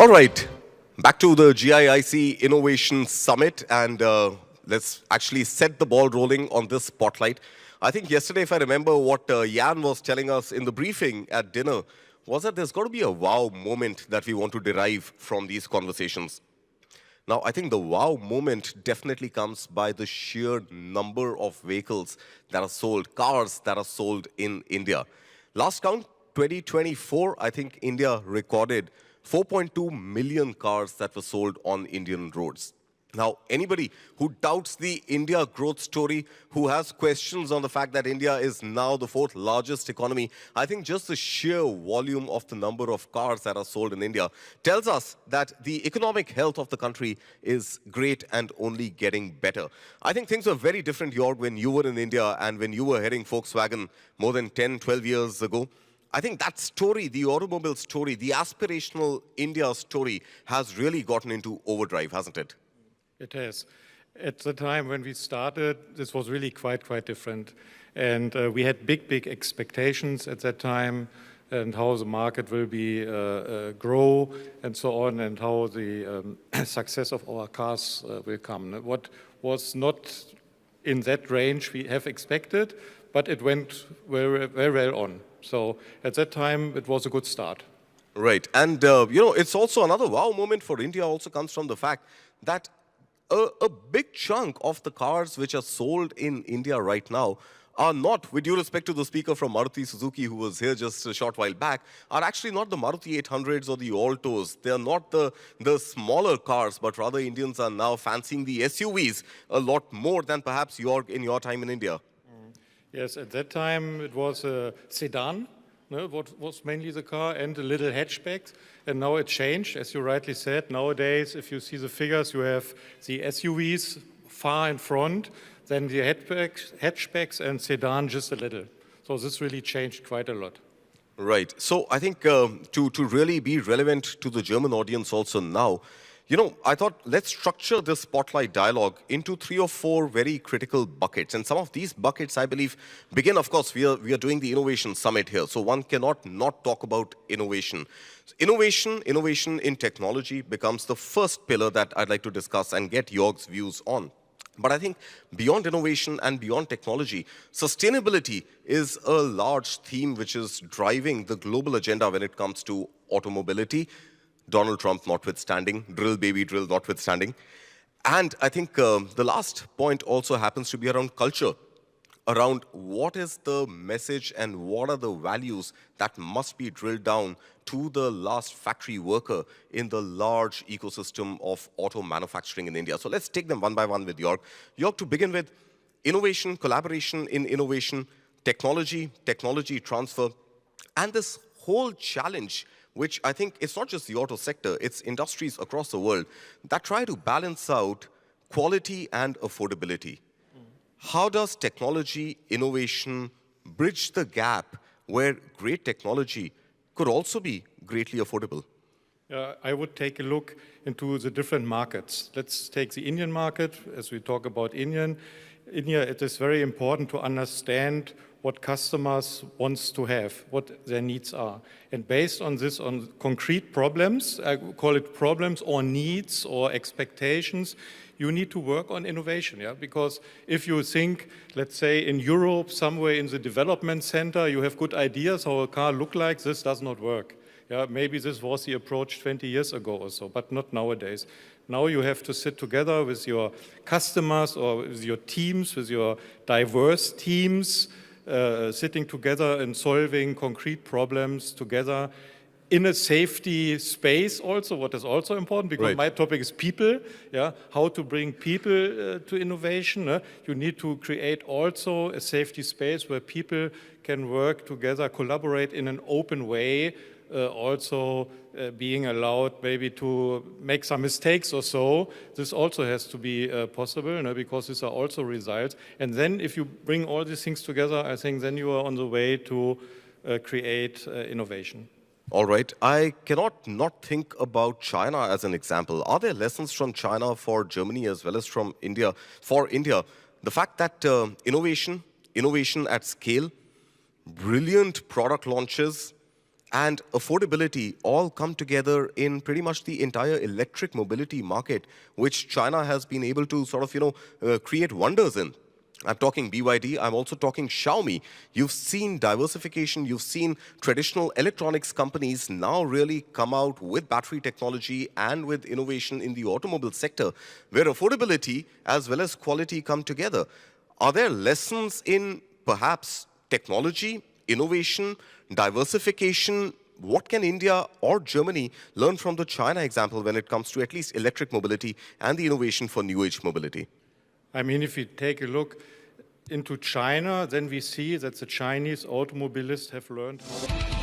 All right, back to the GIIC Innovation Summit, and let's actually set the ball rolling on this spotlight. I think yesterday, if I remember what Jan was telling us in the briefing at dinner, was that there's got to be a wow moment that we want to derive from these conversations. Now, I think the wow moment definitely comes by the sheer number of vehicles that are sold, cars that are sold in India. Last count, 2024, I think India recorded 4.2 million cars that were sold on Indian roads. Now, anybody who doubts the India growth story, who has questions on the fact that India is now the fourth largest economy, I think just the sheer volume of the number of cars that are sold in India tells us that the economic health of the country is great and only getting better. I think things were very different, Jorg, when you were in India and when you were heading Volkswagen more than 10, 12 years ago. I think that story, the automobile story, the aspirational India story has really gotten into overdrive, hasn't it? It has. At the time when we started, this was really quite different. And we had big expectations at that time, and how the market will be grow and so on, and how the success of our cars will come. What was not in that range we have expected, but it went very well on. So at that time, it was a good start. Right. And, it's also another wow moment for India also comes from the fact that a big chunk of the cars which are sold in India right now are not, with due respect to the speaker from Maruti Suzuki who was here just a short while back, are actually not the Maruti 800s or the Altos. They are not the smaller cars, but rather Indians are now fancying the SUVs a lot more than perhaps in your time in India. Yes, at that time it was a sedan, what was mainly the car, and a little hatchback. And now it changed, as you rightly said. Nowadays, if you see the figures, you have the SUVs far in front, then the hatchbacks and sedan just a little. So this really changed quite a lot. Right. So I think to really be relevant to the German audience also now, I thought let's structure this spotlight dialogue into 3 or 4 very critical buckets. And some of these buckets, I believe, begin, of course, we are doing the Innovation Summit here. So one cannot not talk about innovation. Innovation in technology becomes the first pillar that I'd like to discuss and get Jorg's views on. But I think beyond innovation and beyond technology, sustainability is a large theme which is driving the global agenda when it comes to automobility. Donald Trump notwithstanding, drill baby drill notwithstanding. And I think the last point also happens to be around culture, around what is the message and what are the values that must be drilled down to the last factory worker in the large ecosystem of auto manufacturing in India. So let's take them one by one with Jorg. Jorg, to begin with, innovation, collaboration in innovation, technology transfer, and this whole challenge which I think it's not just the auto sector, it's industries across the world that try to balance out quality and affordability. How does technology, innovation bridge the gap where great technology could also be greatly affordable? I would take a look into the different markets. Let's take the Indian market, as we talk about India, it is very important to understand what customers want to have, what their needs are. And based on this, on concrete problems, I call it problems or needs or expectations, you need to work on innovation, yeah? Because if you think, let's say in Europe, somewhere in the development center, you have good ideas how a car look like, this does not work. Yeah, maybe this was the approach 20 years ago or so, but not nowadays. Now you have to sit together with your customers or with your teams, with your diverse teams, sitting together and solving concrete problems together in a safety space also, what is also important, because right. My topic is people, yeah, how to bring people to innovation. You need to create also a safety space where people can work together, collaborate in an open way, also being allowed maybe to make some mistakes or so. This also has to be possible, because these are also results. And then if you bring all these things together, I think then you are on the way to create innovation. All right. I cannot not think about China as an example. Are there lessons from China for Germany as well as from India? For India, the fact that innovation at scale, brilliant product launches, and affordability all come together in pretty much the entire electric mobility market, which China has been able to sort of, create wonders in. I'm talking BYD, I'm also talking Xiaomi. You've seen diversification, you've seen traditional electronics companies now really come out with battery technology and with innovation in the automobile sector, where affordability as well as quality come together. Are there lessons in perhaps technology, innovation, diversification? What can India or Germany learn from the China example when it comes to at least electric mobility and the innovation for new age mobility? I mean, if we take a look into China, then we see that the Chinese automobilists have learned how